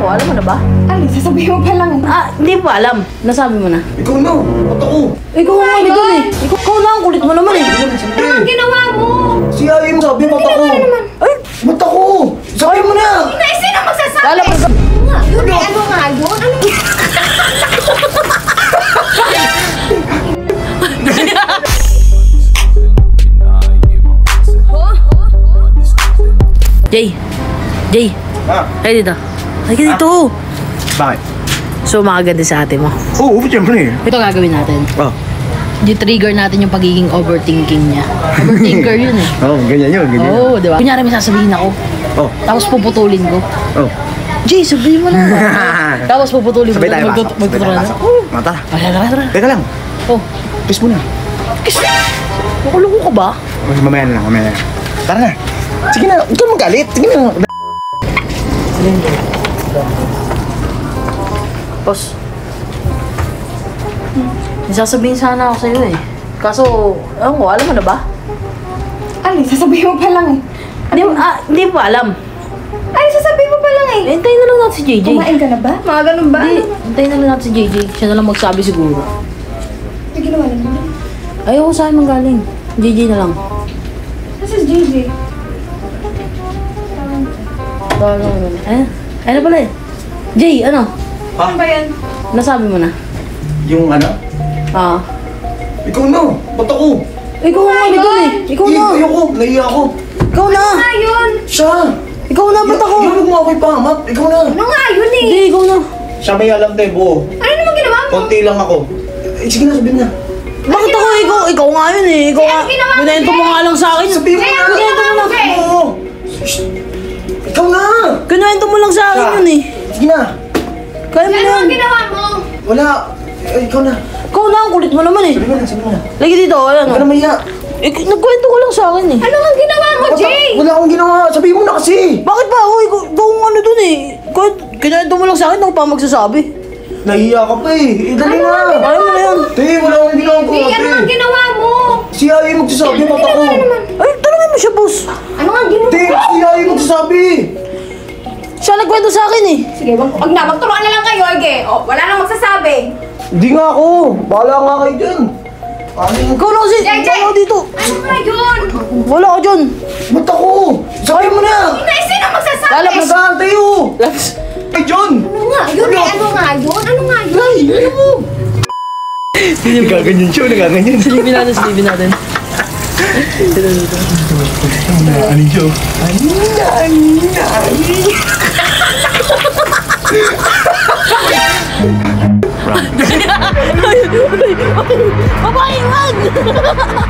mo, alam mo na ba? Ano, sasabihin mo pa lang. Hindi pa alam. Nasabi mo na. Ikaw na, ba't ako? Ikaw nga kami dun eh. Ikaw na ang kulit mo naman eh. Ano ang ginawa mo? Si Ayim sabi, ba't ako? Ay, Ba't ako? Sabi mo na! Sino magsasabi? alam mo ka. Yun eh, ano nga yun? Ano? Jay. Ay dito. Ay ka dito. Bakit? So makaganda sa ate mo. Oo, siyempre. Ito gagawin natin. Oh. I-trigger natin yung pagiging overthinking niya. Overthinker yun eh. Oo, ganyan yun, ganyan. Oo, di ba? Kunyari may sasabihin ako. Oh. Tapos puputulin ko. Oh. Jay, sabihin mo na. Tapos puputulin ko. Sabay tayo pasok. Magtuturan na. Mata. Tara. Teka lang. Oh. Kiss mo na. Kiss. Makulungo ka ba? Mamaya na lang, mamaya na. Tara na. Sige na, huwag kang magalit. Sige na. Boss. May sasabihin sana ako sa'yo eh. Kaso, ewan ko, alam mo na ba? Ano, sasabihin mo pa lang eh. Hindi pa alam. Ano, sasabihin mo pa lang eh. Hintayin na lang natin si JJ. Kumain ka na ba? Mga ganun ba? Hindi, hintayin na lang natin si JJ. Siya na lang magsabi siguro. Ano ginawa naman? Ayoko sa akin manggaling. JJ na lang. This is JJ. Ano pala eh? Jay, ano? Ano ba yan? Nasabi mo na? Yung ano? Ah. Ikaw na. Ba't ako? Ikaw nga kami dun eh. Ikaw na. Ayoko, nahiya ako. Ikaw na. Ano nga yun? Siya. Ikaw na, ba't ako? Yung mo ako ipahamak. Ikaw na. Ano nga yun eh? Hindi, ikaw na. Siya may alam tayo, buo. Ano naman ginawa mo? Konti lang ako. Sige na, sabihin na. Bakit ako? Ikaw nga yun eh. Ikaw nga. Ano ginawa mo, Binento mo Jay? nga lang sa akin. Sabihin mo Jay, na. ano ginawa mo, Jay? Oo. Ikaw na. Kinwento mo lang sa akin yun eh. Sige na. Kaya mo na Ano yan. ang ginawa mo? Wala. Ikaw na. Ikaw na, ang kulit mo naman eh. Sabihin mo na. Lagi dito, ayan Huwag ka na o. mahiya. Nagkwento ko lang sa akin eh. Ano ang ginawa mo, Jay? Wala akong ginawa. Sabihin mo na kasi. Bakit ba ako? Ikaw ang ano dun eh. Kinwento mo lang sa akin, ako pa magsasabi. Nahiya ka pa eh. Dali na. Kaya mo na yan. Te, wala akong ginawa ko. Jay, ano ang ginawa mo? Si Ay magsasabi, ba't ako? Ay, tanongin mo siya, boss. Ano ang ginawa Te, mo? si Ay magsasabi. Siya nagkwento sa akin eh. Sige, wag na. Magturuan na lang kayo, Ege. O, wala nang magsasabi. Hindi nga ako. Bahala nga kayo dyan. Ikaw na kasi. Jay, Jay! Wala dito. Ano nga yun? Wala ka dyan. Ba't ako? Sabihin mo na. Sino magsasabi? Lalap na Saan tayo? Labs. Ay, John. Ano nga yun eh? Ano nga yun? Ano nga yun? Ay, ano mo? Nagaganyan siya, nagaganyan. Silipin natin. Aning siya. Babae, wag!